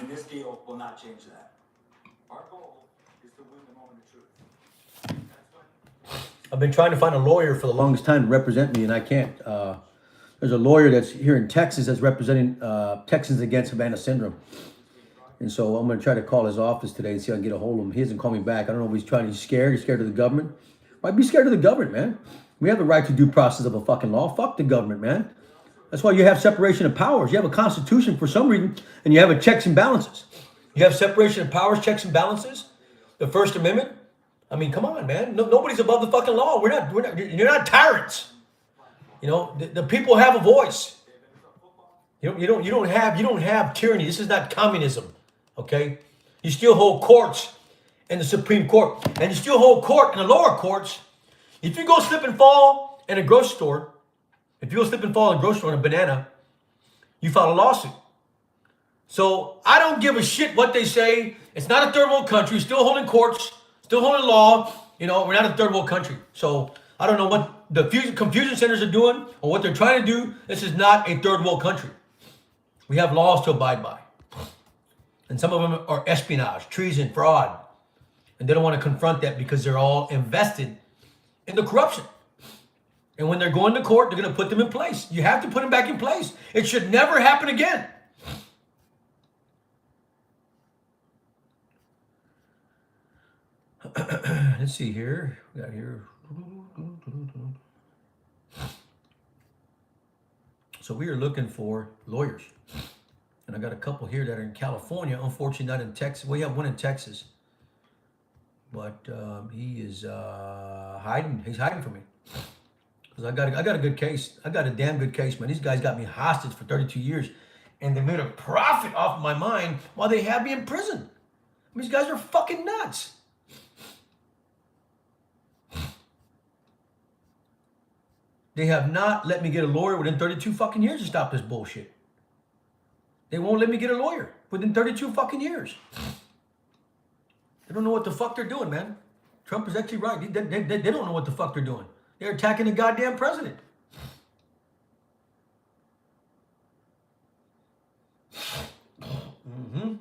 And this deal will not change that. Our goal is to win the moment of truth. I've been trying to find a lawyer for the longest time to represent me, and I can't. There's a lawyer that's here in Texas that's representing Texans against Havana syndrome. And so I'm going to try to call his office today and see if I can get a hold of him. He hasn't called me back. I don't know if he's trying. He's scared. He's scared of the government. Why be scared of the government, man? We have the right to due process of a fucking law. Fuck the government, man. That's why you have separation of powers. You have a constitution for some reason, and you have a checks and balances. You have separation of powers, checks and balances. The First Amendment. I mean, come on, man. Nobody's above the fucking law. We're not. You're not tyrants. You know, the people have a voice. You don't have tyranny. This is not communism. Okay? You still hold courts in the Supreme Court, and you still hold court in the lower courts. If you go slip and fall in a grocery store, if you go slip and fall in a grocery store in a banana, you file a lawsuit. So I don't give a shit what they say. It's not a third world country. Still holding courts, still holding law. You know, we're not a third world country. So I don't know what the confusion centers are doing or what they're trying to do. This is not a third world country. We have laws to abide by. And some of them are espionage, treason, fraud. And they don't want to confront that because they're all invested in the corruption. And when they're going to court, they're going to put them in place. You have to put them back in place. It should never happen again. Let's see here. We got here. So we are looking for lawyers. And I got a couple here that are in California. Unfortunately, not in Texas. We have one in Texas. But he is hiding. He's hiding from me. Because I got a good case. I got a damn good case, man. These guys got me hostage for 32 years. And they made a profit off my mind while they had me in prison. I mean, these guys are fucking nuts. They have not let me get a lawyer within 32 fucking years to stop this bullshit. They won't let me get a lawyer within 32 fucking years. They don't know what the fuck they're doing, man. Trump is actually right. They don't know what the fuck they're doing. They're attacking the goddamn president. Mm-hmm.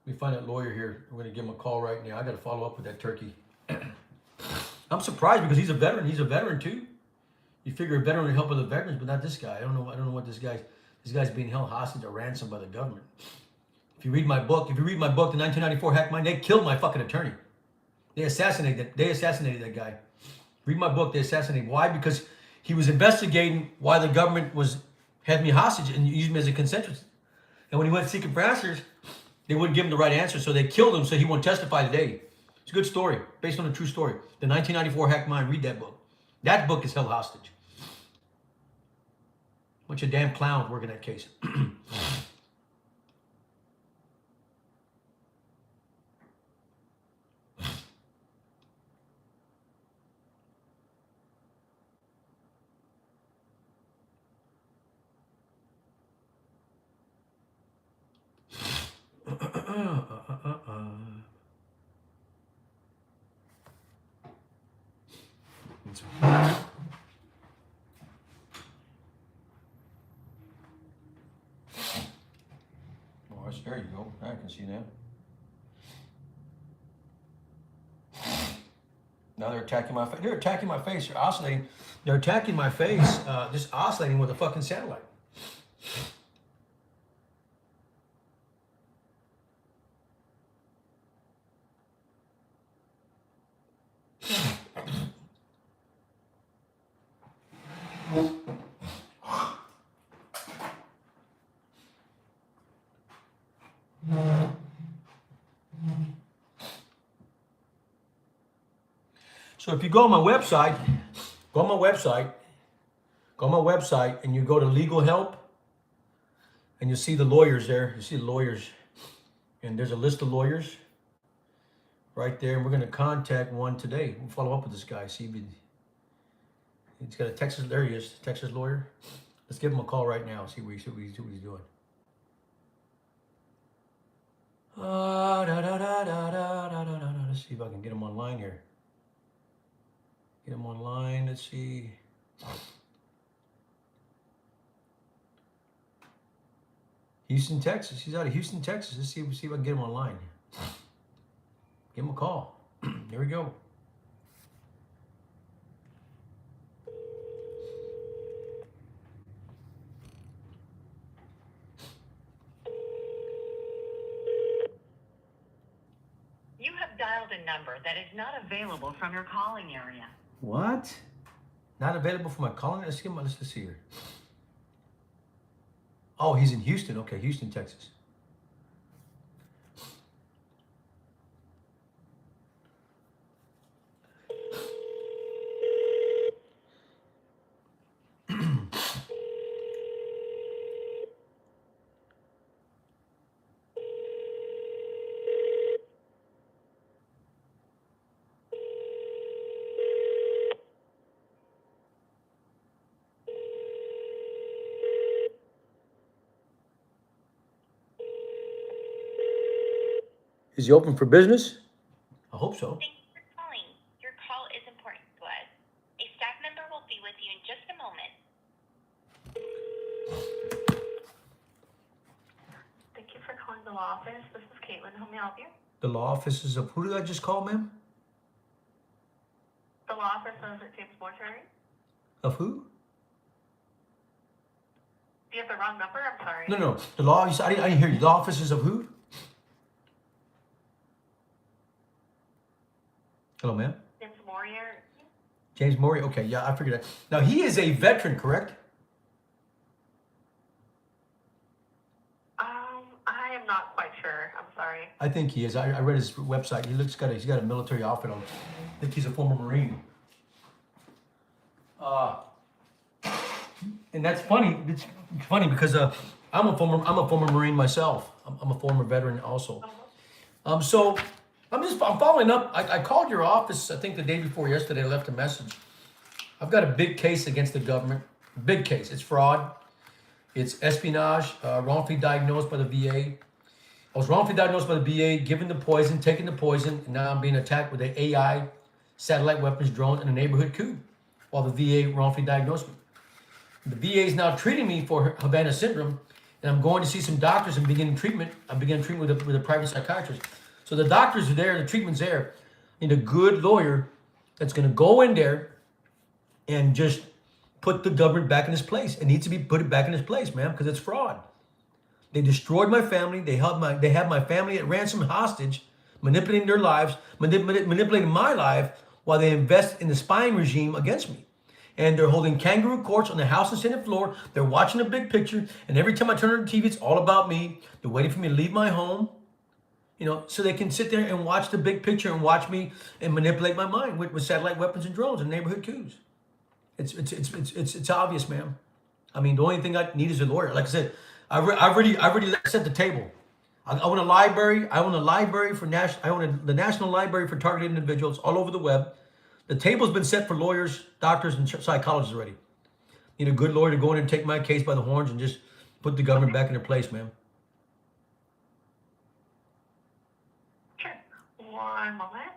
We find that lawyer here. We're going to give him a call right now. I got to follow up with that turkey. I'm surprised because he's a veteran. He's a veteran too. You figure a veteran would help other veterans, but not this guy. I don't know what this guy's being held hostage or ransomed by the government. If you read my book, the 1994 Hack Mind, they killed my fucking attorney. They assassinated that guy. Read my book. They assassinated. Why? Because he was investigating why the government had me hostage and used me as a consensus. And when he went seeking for answers, they wouldn't give him the right answer, so they killed him so he won't testify today. It's a good story, based on a true story. The 1994 Hack Mind, read that book. That book is held hostage. Bunch of damn clowns working that case. There you go. I can see that. Now they're attacking my face. They're attacking my face. They're oscillating. They're attacking my face, just oscillating with a fucking satellite. So if you go on my website, and you go to legal help, and you see the lawyers there. You see the lawyers, and there's a list of lawyers right there. And we're going to contact one today. We'll follow up with this guy, see if He's got a Texas, there he is, Texas lawyer. Let's give him a call right now, see what he's doing. Let's see if I can get him online here. Get him online, let's see. Houston, Texas. He's out of Houston, Texas. Let's see if I can get him online. Give him a call. There we go. You have dialed a number that is not available from your calling area. What? Not available for my calling? Let's see here. Oh, he's in Houston. Okay, Houston, Texas. Is he open for business? I hope so. Thank you for calling. Your call is important to us. A staff member will be with you in just a moment. Thank you for calling the law office. This is Caitlin. How may I help you? The law offices of who did I just call, ma'am? The law office of James Mortuary. Of who? Do you have the wrong number? I'm sorry. No. The law. I didn't hear you. The offices of who? Hello, ma'am. James Morier. James Morier. Okay, yeah, I figured that. Now he is a veteran, correct? I am not quite sure. I'm sorry. I think he is. I read his website. He's got a military outfit on. I think he's a former Marine. And that's funny. It's funny because I'm a former Marine myself. I'm a former veteran also. So I'm following up. I called your office, I think the day before yesterday. I left a message. I've got a big case against the government. Big case. It's fraud. It's espionage, wrongfully diagnosed by the VA. I was wrongfully diagnosed by the VA, given the poison, taking the poison, and now I'm being attacked with an AI, satellite weapons drone, and a neighborhood coup, while the VA wrongfully diagnosed me. The VA is now treating me for Havana syndrome, and I'm going to see some doctors and beginning treatment. I'm beginning treatment with a private psychiatrist. So the doctors are there, the treatment's there. I need a good lawyer that's going to go in there and just put the government back in its place. It needs to be put back in its place, man, because it's fraud. They destroyed my family. They have my family at ransom hostage, manipulating their lives, manipulating my life while they invest in the spying regime against me. And they're holding kangaroo courts on the House and Senate floor. They're watching the big picture. And every time I turn on the TV, it's all about me. They're waiting for me to leave my home, so they can sit there and watch the big picture and watch me and manipulate my mind with satellite weapons and drones and neighborhood coups. It's obvious, ma'am. I mean, the only thing I need is a lawyer. Like I said, I've already set the table. I own a library. I own a library for the National Library for Targeted Individuals all over the web. The table's been set for lawyers, doctors, and psychologists already. Need a good lawyer to go in and take my case by the horns and just put the government back in their place, ma'am. Sure. One moment.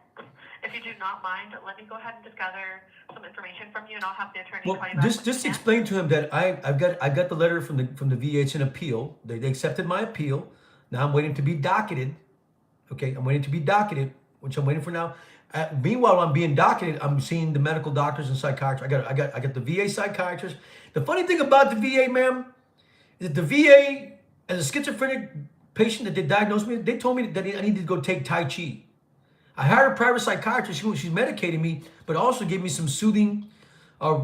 If you do not mind, let me go ahead and just gather some information from you, and I'll have the attorney call you back. Just explain to him that I got the letter from the VA. It's an appeal. They accepted my appeal. Now I'm waiting to be docketed. Okay, I'm waiting to be docketed, which I'm waiting for now. Meanwhile, I'm being docketed. I'm seeing the medical doctors and psychiatrists. I got the VA psychiatrist. The funny thing about the VA, ma'am, is that the VA, as a schizophrenic patient that they diagnosed me, they told me that I needed to go take Tai Chi. I hired a private psychiatrist. She's medicating me, but also gave me some soothing,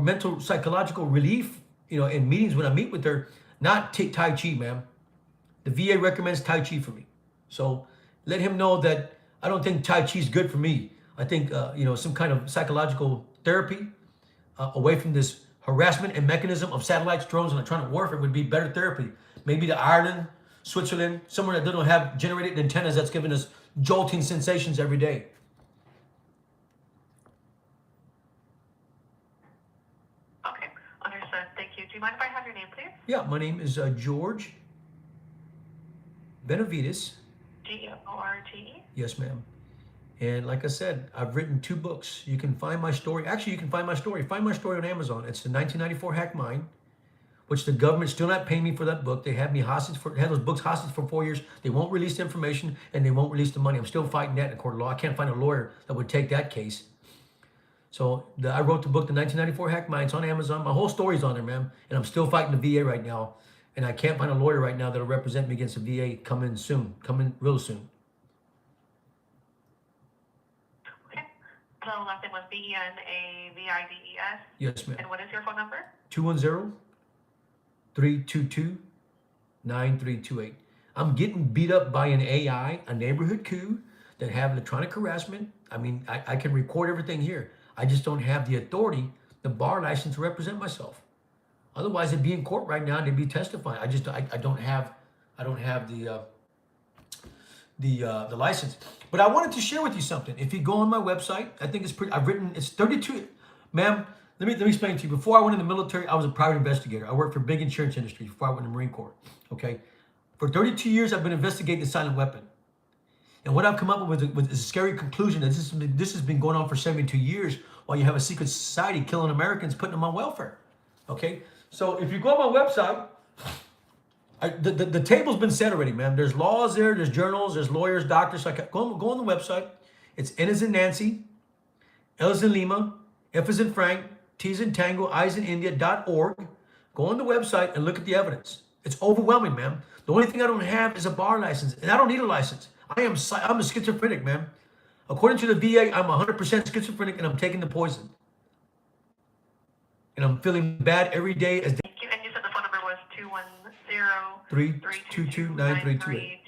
mental psychological relief. In meetings when I meet with her, not take Tai Chi, ma'am. The VA recommends Tai Chi for me. So let him know that I don't think Tai Chi is good for me. I think, some kind of psychological therapy away from this harassment and mechanism of satellites, drones, and electronic warfare would be better therapy. Maybe to Ireland, Switzerland, somewhere that don't have generated antennas that's giving us jolting sensations every day. Thank you. Do you mind if I have your name, please? Yeah, my name is George Benavides. G-O-R-T-E. Yes, ma'am. And like I said, I've written 2 books. You can find my story. Actually, you can find my story. Find my story on Amazon. It's the 1994 Hack Mind, which the government's still not paying me for that book. They had me hostage had those books hostage for 4 years. They won't release the information and they won't release the money. I'm still fighting that in a court of law. I can't find a lawyer that would take that case. So I wrote the book, The 1994 Hack Mind. It's on Amazon. My whole story's on there, ma'am. And I'm still fighting the VA right now. And I can't find a lawyer right now that'll represent me against the VA coming soon. Coming real soon. Okay. So last name was B-E-N-A-V-I-D-E-S. Yes, ma'am. And what is your phone number? 210-322-9328. I'm getting beat up by an AI, a neighborhood coup that have electronic harassment. I mean, I can record everything here. I just don't have the authority, the bar license to represent myself. Otherwise, I'd be in court right now and they'd be testifying. I don't have the license. But I wanted to share with you something. If you go on my website, I think it's pretty. It's 32, ma'am. Let me explain to you. Before I went in the military, I was a private investigator. I worked for big insurance industry before I went in the Marine Corps. Okay, for 32 years, I've been investigating the silent weapon. And what I've come up with is a scary conclusion that this has been going on for 72 years while you have a secret society killing Americans, putting them on welfare. Okay, so if you go on my website, the table's been set already, man. There's laws there, there's journals, there's lawyers, doctors. So go on the website. It's N as in Nancy, L as in Lima, F as in Frank, T as in Tango, I as in India.org. Go on the website and look at the evidence. It's overwhelming, man. The only thing I don't have is a bar license, and I don't need a license. I'm a schizophrenic, man. According to the VA, I'm 100% schizophrenic, and I'm taking the poison. And I'm feeling bad every day as Thank you. And you said the phone number was 210 322-9328.